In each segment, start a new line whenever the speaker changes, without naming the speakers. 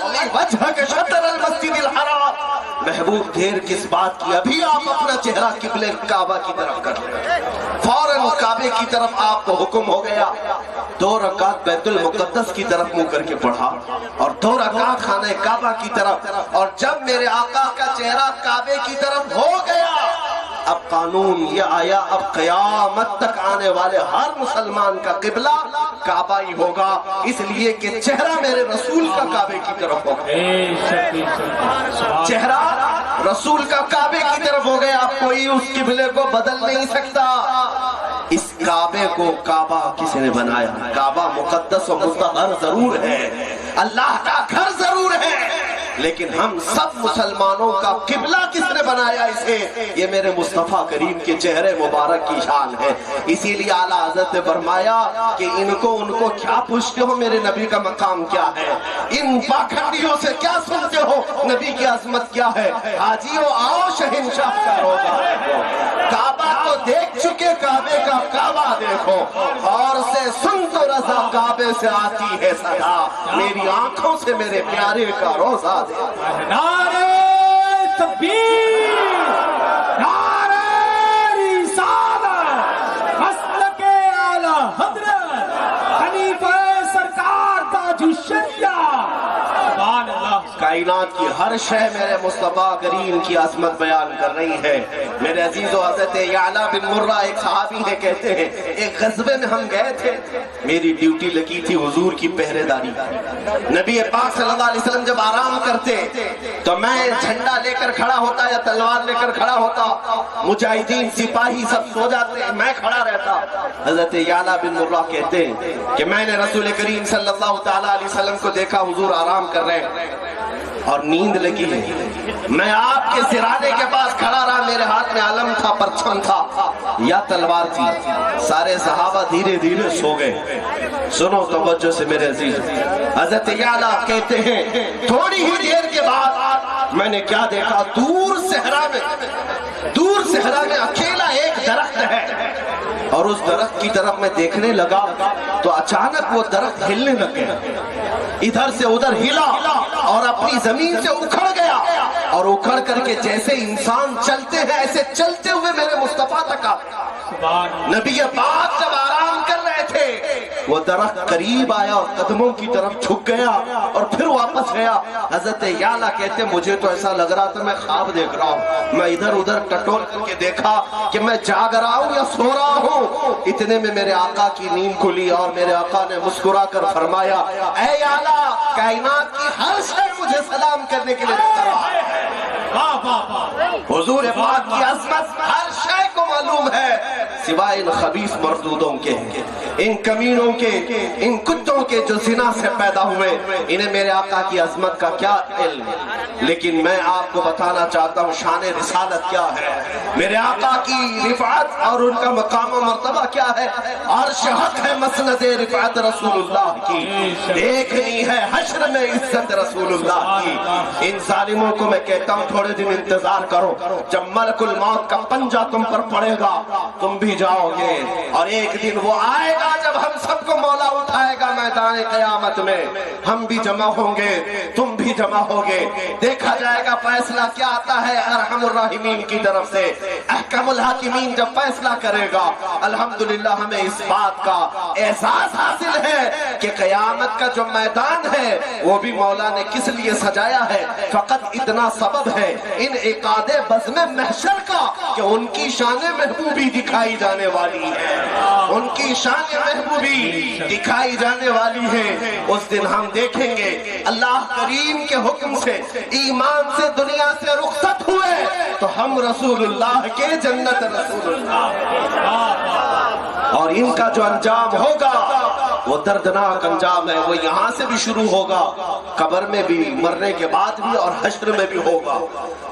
وَلِّ وَجْهَكَ شَطْرَ الْمَسْجِدِ الْحَرَامِ، محبوب دیر کس بات کی، ابھی آپ اپنا چہرہ قبلے کعبہ کی طرف کر لیں۔ فوراً کعبے کی طرف آپ کو حکم ہو گیا، 2 رکعت بیت المقدس کی طرف منہ کر کے پڑھا اور 2 رکعت خانہ کعبہ کی طرف، اور جب میرے آقا کا چہرہ کعبے کی طرف ہو گیا، اب قانون یہ آیا، اب قیامت تک آنے والے ہر مسلمان کا قبلہ کعبہ ہی ہوگا، اس لیے کہ چہرہ میرے رسول کا کعبے کی طرف ہوگا، چہرہ رسول کا کعبے کی طرف ہو گیا، اب کوئی اس قبلے کو بدل نہیں سکتا۔ اس کعبے کو کعبہ کس نے بنایا؟ کعبہ مقدس و مطہر ضرور ہے، اللہ کا گھر ضرور ہے، لیکن ہم سب مسلمانوں کا قبلہ کس نے بنایا اسے؟ یہ میرے مصطفیٰ کریم کے چہرے مبارک کی شان ہے۔ اسی لیے اعلیٰ حضرت نے فرمایا کہ ان کو کیا پوچھتے ہو میرے نبی کا مقام کیا ہے، ان پاکھنڈیوں سے کیا سنتے ہو نبی کی عظمت کیا ہے، حاجیوں آؤ شہنشاہ کا روزہ دیکھو، کعبہ کو دیکھ چکے کعبے کا کعبہ دیکھو، اور سے سن تو رضا کعبے سے آتی ہے صدا، میری آنکھوں سے میرے پیارے کا روزہ
نعرہ تکبیر، نعرہ رسالت، مسلک اعلیٰ حضرت خلیفہ سرکار تاج الشریعہ، سبحان اللہ۔
کائنات کی ہر شے میرے مصطفیٰ کریم کی عظمت بیان کر رہی ہے۔ میرے عزیز و حضرت یعلا بن مرہ ایک صحابی ہے، کہتے ہیں ایک غزوے میں ہم گئے تھے، میری ڈیوٹی لگی تھی حضور کی پہرے داری، نبی پاک صلی اللہ علیہ وسلم جب آرام کرتے تو میں جھنڈا لے کر کھڑا ہوتا یا تلوار لے کر کھڑا ہوتا، مجاہدین سپاہی سب سو جاتے، میں کھڑا رہتا۔ حضرت یعلا بن مرہ کہتے ہیں کہ میں نے رسول کریم صلی اللہ تعالیٰ علیہ وسلم کو دیکھا، حضور آرام کر رہے ہیں اور نیند لگی ہے، میں آپ کے سرانے کے پاس کھڑا رہا، میرے ہاتھ میں علم تھا، پرچم تھا یا تلوار تھی، سارے صحابہ دھیرے دھیرے سو گئے۔ سنو توجہ سے میرے عزیز، حضرت یعلا کہتے ہیں تھوڑی ہی دیر کے بعد میں نے کیا دیکھا، دور صحرا میں اکیلا ایک درخت ہے، اور اس درخت کی طرف میں دیکھنے لگا تو اچانک وہ درخت ہلنے لگ گیا، ادھر سے ادھر ہلا اور اپنی زمین سے اکھڑ گیا، اور اکھڑ کر کے جیسے انسان چلتے ہیں ایسے چلتے ہوئے میرے مصطفیٰ تک آ گیا۔ نبی پاک جب آرام کر رہے تھے وہ درخت قریب آیا اور قدموں کی طرف جھک گیا اور پھر واپس گیا۔ حضرت یعلا کہتے مجھے تو ایسا لگ رہا تھا میں خواب دیکھ رہا ہوں، میں ادھر ادھر ٹٹول کر کے دیکھا کہ میں جاگ رہا ہوں یا سو رہا ہوں، اتنے میں میرے آقا کی نیند کھلی اور میرے آقا نے مسکرا کر فرمایا اے یعلا، کائنات کی ہر شے مجھے سلام کرنے کے لیے رہا ہے۔ حضور پاک کی عظمت ہر شے کو معلوم ہے، سوائے ان خبیث مردودوں کے، ان کمینوں کے، ان کتوں کے جو زنا سے پیدا ہوئے، انہیں میرے آقا کی عظمت کا کیا علم۔ لیکن میں آپ کو بتانا چاہتا ہوں شان رسالت کیا ہے، میرے آقا کی رفعت اور ان کا مقام و مرتبہ کیا ہے، عرش حق ہے مسند رفعت رسول اللہ کی، دیکھنی ہے حشر میں عزت رسول اللہ کی۔ ان ظالموں کو میں کہتا ہوں تھوڑے دن انتظار کرو، جب ملک الموت کا پنجہ تم پر پڑے گا تم بھی جاؤ گے، اور ایک دن وہ آئے گا جب ہم سب کو مولا اٹھائے گا میدان قیامت میں، ہم بھی جمع ہوں گے تم بھی جمع ہوگے، دیکھا جائے گا فیصلہ کیا آتا ہے ارحم الراحمین کی طرف سے، احکم الحاکمین جب فیصلہ کرے گا۔ الحمدللہ ہمیں اس بات کا احساس حاصل ہے کہ قیامت کا جو میدان ہے وہ بھی مولا نے کس لیے سجایا ہے، فقط اتنا سبب ہے ان عقاد بزم محشر کا کہ ان کی شان محبوبی دکھائی جانے والی ہے، ان کی شان محبوبی دکھائی جانے والی ہے۔ اس دن ہم دیکھیں گے اللہ کریم کے حکم سے ایمان سے دنیا سے رخصت ہوئے تو ہم رسول اللہ کے جنت رسول اللہ، اور ان کا جو انجام ہوگا وہ دردناک انجام ہے، وہ یہاں سے بھی شروع ہوگا، قبر میں بھی، مرنے کے بعد بھی، اور حشر میں بھی ہوگا۔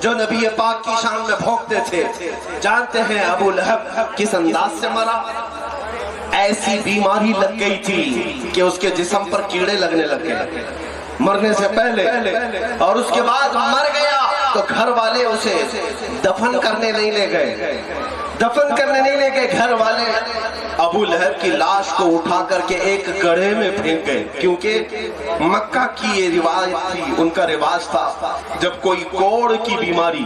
جو نبی پاک کی شان میں بھونکتے تھے، جانتے ہیں ابو لہب کس انداز سے مرا؟ ایسی بیماری لگ گئی تھی کہ اس کے جسم پر کیڑے لگنے لگ گئے مرنے سے پہلے، اور اس کے بعد مر گیا تو گھر والے اسے دفن کرنے نہیں لے گئے، دفن کرنے نہیں لے گئے گھر والے، ابو لہب کی لاش کو اٹھا کر کے ایک گڑھے میں پھینک گئے، کیونکہ مکہ کی یہ روایت تھی، ان کا رواج تھا جب کوئی کوڑ کی بیماری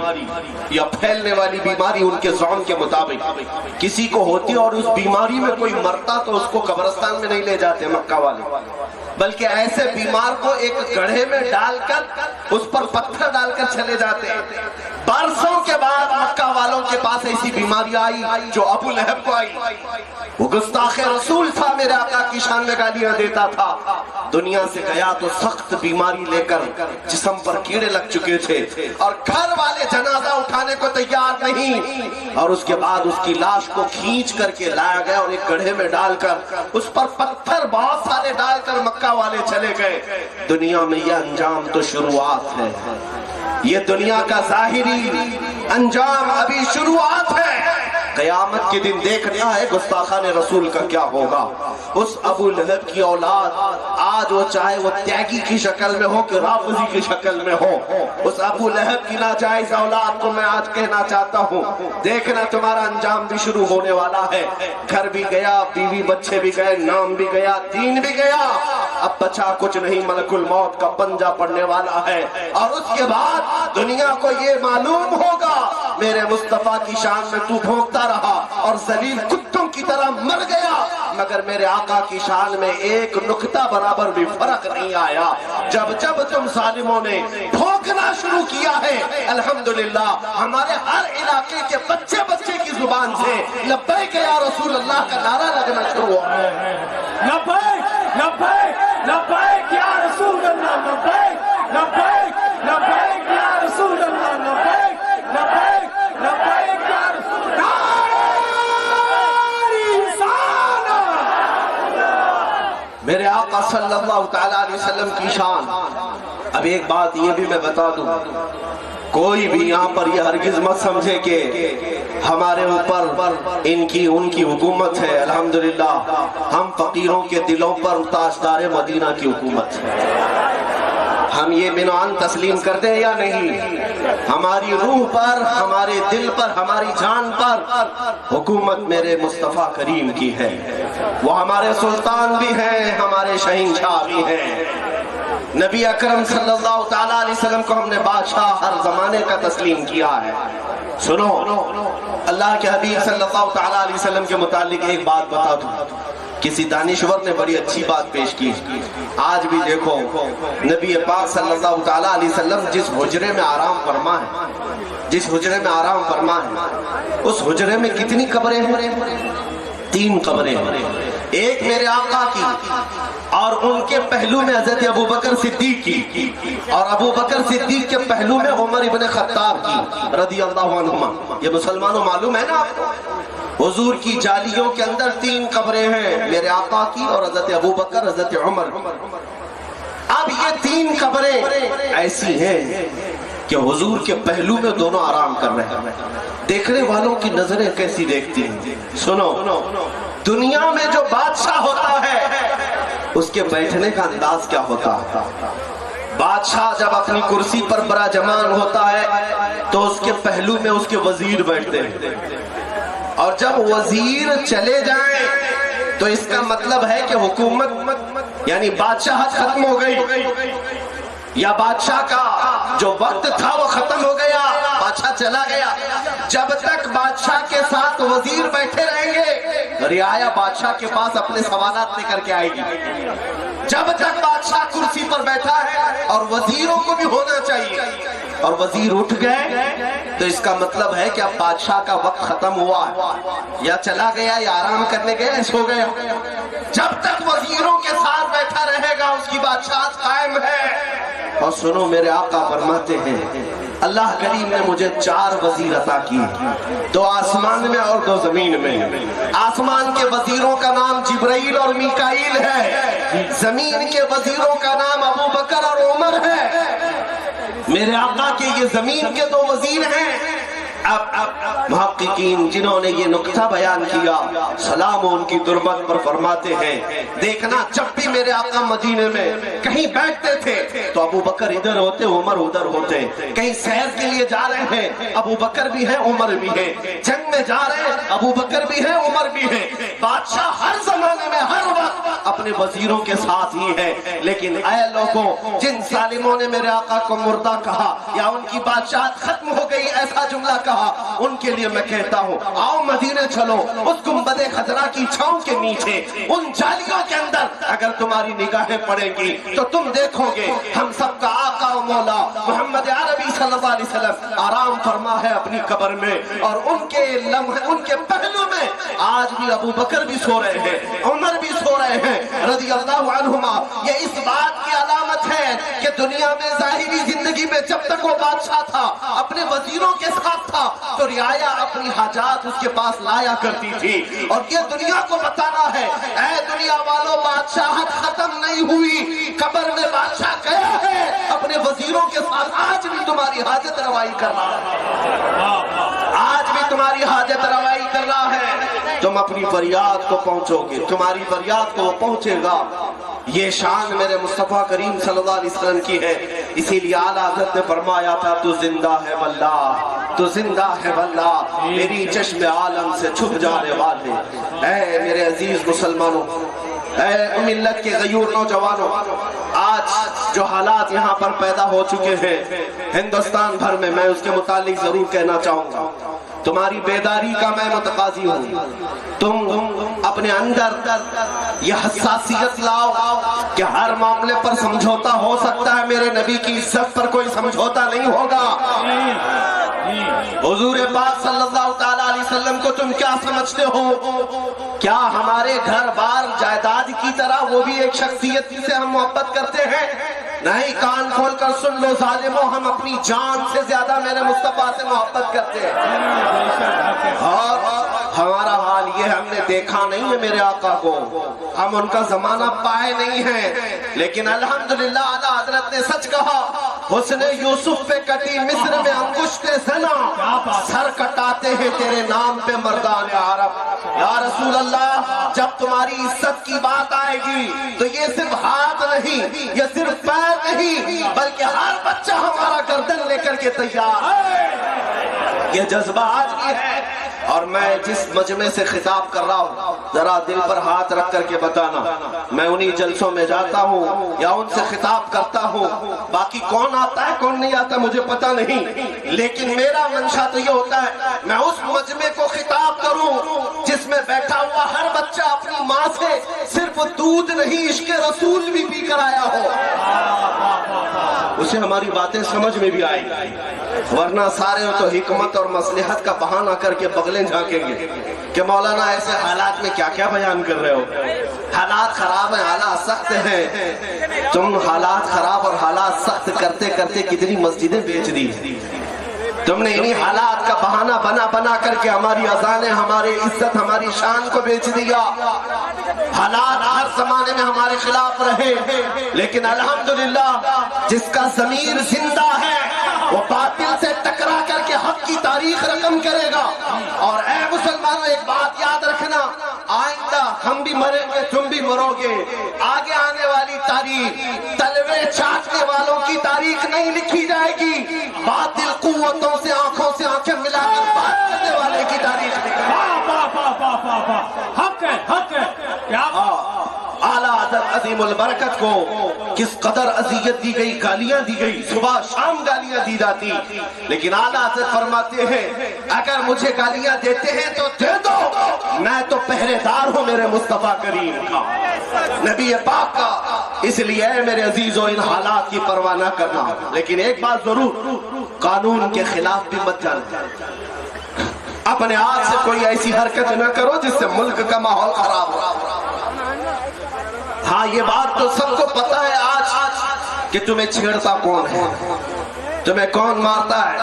یا پھیلنے والی بیماری ان کے زعم کے مطابق کسی کو ہوتی اور اس بیماری میں کوئی مرتا تو اس کو قبرستان میں نہیں لے جاتے مکہ والے، بلکہ ایسے بیمار کو ایک گڑھے میں ڈال کر اس پر پتھر ڈال کر چلے جاتے ہیں۔ برسوں کے بعد مکہ والوں کے پاس ایسی بیماری آئی جو ابو لہب کو آئی۔ وہ گستاخ رسول تھا، میرے آقا کی شان میں گالیاں دیتا تھا، دنیا سے گیا تو سخت بیماری لے کر جسم پر کیڑے لگ چکے تھے اور گھر والے جنازہ اٹھانے کو تیار نہیں، اور اس کے بعد اس کی لاش کو کھینچ کر کے لایا گیا اور ایک گڑھے میں ڈال کر اس پر پتھر بہت سارے ڈال کر مکہ والے چلے گئے۔ دنیا میں یہ انجام تو شروعات ہے، یہ دنیا کا ظاہری انجام ابھی شروعات ہے، قیامت کے دن دیکھنا ہے گستاخان رسول کا کیا ہوگا۔ اس ابو لہب کی اولاد آج وہ چاہے وہ تیاگی کی شکل میں ہو کہ رافضی کی شکل میں ہو، اس ابو لہب کی ناجائز اولاد کو میں آج کہنا چاہتا ہوں، دیکھنا تمہارا انجام بھی شروع ہونے والا ہے۔ گھر بھی گیا، بیوی بچے بھی گئے، نام بھی گیا، دین بھی گیا، اب بچا کچھ نہیں، ملک الموت کا پنجہ پڑنے والا ہے، اور اس کے بعد دنیا کو یہ معلوم ہوگا میرے مصطفیٰ کی شان میں تو بھونکتا رہا اور ذلیل کتوں کی طرح مر گیا، مگر میرے آقا کی شان میں ایک نقطہ برابر بھی فرق نہیں آیا۔ جب جب تم ظالموں نے بھونکنا شروع کیا ہے، الحمدللہ ہمارے ہر علاقے کے بچے بچے کی زبان سے لبیک یا رسول اللہ کا نعرہ لگنا شروع ہوا ہے۔
لبیک لبیک لبیک یا رسول اللہ، لبیک لبیک لبیک یا رسول اللہ، لبیک لبیک لبیک یا رسول اللہ۔
میرے آقا صلی اللہ تعالیٰ علیہ وسلم کی شان۔ اب ایک بات یہ بھی میں بتا دوں، کوئی بھی یہاں پر یہ ہرگز مت سمجھے کہ ہمارے اوپر ان کی ان کی حکومت ہے، الحمدللہ ہم فقیروں کے دلوں پر تاجدار مدینہ کی حکومت ہے۔ ہم یہ بنان تسلیم کرتے ہیں یا نہیں؟ ہماری روح پر، ہمارے دل پر، ہماری جان پر حکومت میرے مصطفیٰ کریم کی ہے، وہ ہمارے سلطان بھی ہیں، ہمارے شہنشاہ بھی ہیں۔ نبی اکرم صلی اللہ تعالیٰ علیہ وسلم کو ہم نے بادشاہ ہر زمانے کا تسلیم کیا ہے۔ سنو، اللہ کے حبیب صلی اللہ تعالیٰ علیہ وسلم کے متعلق ایک بات بتا دوں، کسی دانشور نے بڑی اچھی بات پیش کی۔ آج بھی دیکھو نبی پاک صلی اللہ تعالیٰ علیہ وسلم جس حجرے میں آرام فرما ہے، جس حجرے میں آرام فرما ہے، اس حجرے میں کتنی قبریں ہیں؟ 3 قبریں ہیں، ایک میرے آقا کی اور ان کے پہلو میں حضرت ابو بکر صدیق کی، اور ابو بکر صدیق کے پہلو میں عمر ابن خطاب کی رضی اللہ عنہما۔ یہ مسلمانوں معلوم ہے نا آپ کو، حضور کی جالیوں کے اندر 3 قبریں ہیں، میرے آقا کی اور حضرت ابو بکر، حضرت عمر۔ اب یہ 3 قبریں ایسی ہیں کہ حضور کے پہلو میں دونوں آرام کر رہے ہیں، دیکھنے والوں کی نظریں کیسی دیکھتی ہیں۔ سنو، دنیا میں جو بادشاہ ہوتا ہے اس کے بیٹھنے کا انداز کیا ہوتا ہے؟ بادشاہ جب اپنی کرسی پر براجمان ہوتا ہے تو اس کے پہلو میں اس کے وزیر بیٹھتے ہیں، اور جب وزیر چلے جائیں تو اس کا مطلب ہے کہ حکومت یعنی بادشاہت ختم ہو گئی، یا بادشاہ کا جو وقت تھا وہ ختم ہو گیا، بادشاہ چلا گیا۔ جب تک بادشاہ کے ساتھ وزیر بیٹھے رہیں گے، رعایا بادشاہ کے پاس اپنے سوالات لے کر کے آئے گی۔ جب تک بادشاہ کرسی پر بیٹھا ہے، اور وزیروں کو بھی ہونا چاہیے، اور وزیر اٹھ گئے تو اس کا مطلب ہے کہ اب بادشاہ کا وقت ختم ہوا ہے، یا چلا گیا یا آرام کرنے گیا، سو گیا۔ جب تک وزیروں کے ساتھ بیٹھا رہے گا اس کی بادشاہت قائم ہے۔ اور سنو، میرے آقا فرماتے ہیں اللہ کریم نے مجھے 4 وزیر عطا کیے، 2 آسمان میں اور 2 زمین میں۔ آسمان کے وزیروں کا نام جبرائیل اور میکائیل ہے، زمین کے وزیروں کا نام ابو بکر اور عمر ہے۔ میرے آقا کے یہ زمین کے 2 وزیر ہیں، اب محققین جنہوں نے یہ نقطہ بیان کیا سلام ان کی تربت پر فرماتے ہیں دیکھنا جب بھی میرے آقا مدینے میں کہیں بیٹھتے تھے تو ابو بکر ادھر ہوتے عمر ادھر ہوتے، کہیں سیر کے لیے جا رہے ہیں ابو بکر بھی ہے عمر بھی ہے، جنگ میں جا رہے ہیں ابو بکر بھی ہے عمر بھی ہے، بادشاہ ہر زمانے میں ہر وقت اپنے وزیروں کے ساتھ ہی ہے۔ لیکن اے لوگوں جن ظالموں نے میرے آقا کو مردہ کہا یا ان کی بادشاہت ختم ہو گئی ایسا جملہ کہا، ان کے لیے میں کہتا ہوں آؤ مدینے چلو، اس گنبد خضرا کی چھاؤں کے نیچے ان جالیوں کے اندر اگر تمہاری نگاہیں پڑیں گی تو تم دیکھو گے ہم سب کا آقا و مولا محمد عربی صلی اللہ علیہ وسلم آرام فرما ہے اپنی قبر میں، اور ان کے لمحے ان کے پہلو میں آج بھی ابو بکر بھی سو رہے ہیں، عمر بھی سو رہے ہیں رضی اللہ عنہما۔ یہ اس بات کی علامت ہے کہ دنیا میں ظاہری زندگی میں جب تک وہ بادشاہ تھا اپنے وزیروں کے ساتھ تھا تو رعایا اپنی حاجات اس کے پاس لایا کرتی تھی، اور یہ دنیا کو بتانا ہے اے دنیا والوں بادشاہت ختم نہیں ہوئی، قبر میں بادشاہ گیا ہے اپنے وزیروں کے ساتھ، آج بھی تمہاری حاجت روائی کر رہا ہے، آج بھی تمہاری حاجت روائی کر رہا ہے، تم اپنی فریاد کو پہنچو گے، تمہاری فریاد کو پہنچے گا۔ یہ شان میرے مصطفیٰ کریم صلی اللہ علیہ وسلم کی ہے، اسی لیے اعلیٰ حضرت نے فرمایا تھا تو زندہ ہے واللہ، تو زندہ ہے واللہ، میری چشم عالم سے چھپ جانے والے۔ اے میرے عزیز مسلمانوں، اے ملت کے غیور نوجوانوں، آج جو حالات یہاں پر پیدا ہو چکے ہیں ہندوستان بھر میں، میں اس کے متعلق ضرور کہنا چاہوں گا۔ تمہاری بیداری کا میں متقاضی ہوں، تم اپنے اندر یہ حساسیت لاؤ کہ ہر معاملے پر سمجھوتا ہو سکتا ہے، میرے نبی کی عزت پر کوئی سمجھوتا نہیں ہوگا۔ حضور پاک صلی اللہ تعالیٰ علیہ وسلم کو تم کیا سمجھتے ہو؟ کیا ہمارے گھر بار جائیداد کی طرح وہ بھی ایک شخصیت سے ہم محبت کرتے ہیں؟ نہیں، کان کھول کر سن لو ظالموں، ہم اپنی جان سے زیادہ میرے مصطفیٰ سے محبت کرتے ہیں، اور ہمارا حال یہ ہم نے دیکھا نہیں ہے میرے آقا کو، ہم ان کا زمانہ پائے نہیں ہیں، لیکن الحمدللہ اعلیٰ حضرت نے سچ کہا، حسن یوسف پہ کٹی مصر میں انگشت زنا، سر کٹاتے ہیں تیرے نام پہ مردان عرب۔ یا رسول اللہ جب تمہاری عزت کی بات آئے گی تو یہ صرف ہاتھ نہیں، یہ صرف پیر نہیں، بلکہ ہر بچہ ہمارا گردن لے کر کے تیار ہے۔ یہ جذبہ آج بھی ہے، اور میں جس مجمع سے خطاب کر رہا ہوں ذرا دل پر ہاتھ رکھ کر کے بتانا، میں انہی جلسوں میں جاتا ہوں یا ان سے خطاب کرتا ہوں، باقی کون آتا ہے کون نہیں آتا مجھے پتا نہیں، لیکن میرا منشا تو یہ ہوتا ہے میں اس مجمع کو خطاب کروں جس میں بیٹھا ہوا ہر بچہ اپنی ماں سے صرف دودھ نہیں عشق رسول بھی پی کر آیا ہو، اسے ہماری باتیں سمجھ میں بھی آئیں گی، ورنہ سارے تو حکمت اور مصلحت کا بہانہ کر کے بغلیں جھانکیں گے کہ مولانا ایسے حالات میں کیا کیا بیان کر رہے ہو، حالات خراب ہیں، حالات سخت ہیں، تم حالات خراب اور حالات سخت کرتے کرتے کتنی مسجدیں بیچ دی، تم نے انہی حالات کا بہانہ بنا بنا کر کے ہماری اذانیں، ہماری عزت، ہماری شان کو بیچ دیا، حالات ہر زمانے میں ہمارے خلاف رہے، لیکن الحمدللہ جس کا ضمیر زندہ ہے وہ باطل سے ٹکرا کر کے حق کی تاریخ رقم کرے گا۔ اور اے مسلمانوں ایک بات یاد رکھنا، آئندہ ہم بھی مریں گے تم بھی مرو گے، آگے آنے والی تاریخ تلوے چاٹنے والوں کی تاریخ نہیں لکھی جائے گی، باطل قوتوں سے آنکھوں سے آنکھیں ملا کر بات کرنے والے کی تاریخ لکھی
حق ہے، حق ہے، کیا
اعلیٰ حضرت عظیم البرکت کو کس قدر اذیت دی گئی، گالیاں دی گئی، صبح شام گالیاں دی جاتی، لیکن اعلیٰ حضرت فرماتے ہیں اگر مجھے گالیاں دیتے ہیں تو دے دو، میں تو پہرے دار ہوں میرے مصطفیٰ کریم کا، نبی پاک کا، اس لیے میرے عزیزوں ان حالات کی پرواہ نہ کرنا، لیکن ایک بات ضرور، قانون کے خلاف بھی مت جانا، اپنے آپ سے کوئی ایسی حرکت نہ کرو جس سے ملک کا ماحول خراب ہو۔ ہاں یہ بات تو سب کو پتا ہے آج کہ تمہیں چھیڑتا کون ہے، تمہیں کون مارتا ہے،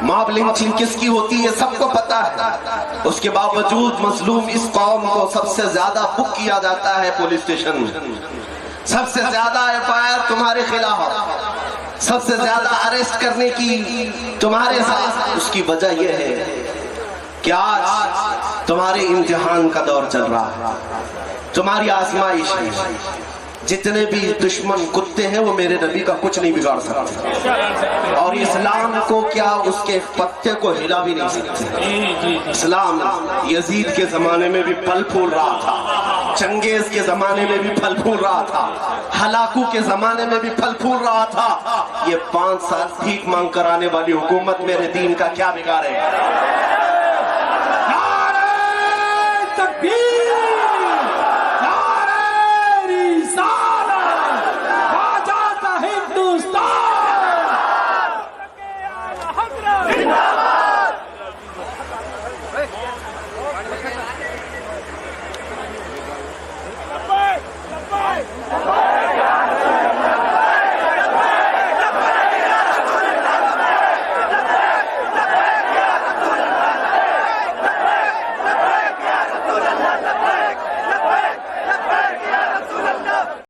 ماب لنچنگ کس کی ہوتی ہے سب کو پتا ہے، اس کے باوجود مظلوم اس قوم کو سب سے زیادہ بک کیا جاتا ہے پولیس اسٹیشن میں، سب سے زیادہ ایف آئی آر تمہارے خلاف، سب سے زیادہ اریسٹ کرنے کی تمہارے ساتھ، اس کی وجہ یہ ہے کہ آج تمہارے امتحان کا دور چل رہا ہے، تمہاری آزمائش ہے۔ جتنے بھی دشمن کتے ہیں وہ میرے نبی کا کچھ نہیں بگاڑ سکتے، اور اسلام کو کیا اس کے پتے کو ہلا بھی نہیں سکتے۔ اسلام یزید کے زمانے میں بھی پھل پھول رہا تھا، چنگیز کے زمانے میں بھی پھل پھول رہا تھا، ہلاکو کے زمانے میں بھی پھل پھول رہا تھا۔ یہ 5 سال بھیک مانگ کر آنے والی حکومت میرے دین کا کیا بگاڑے گا؟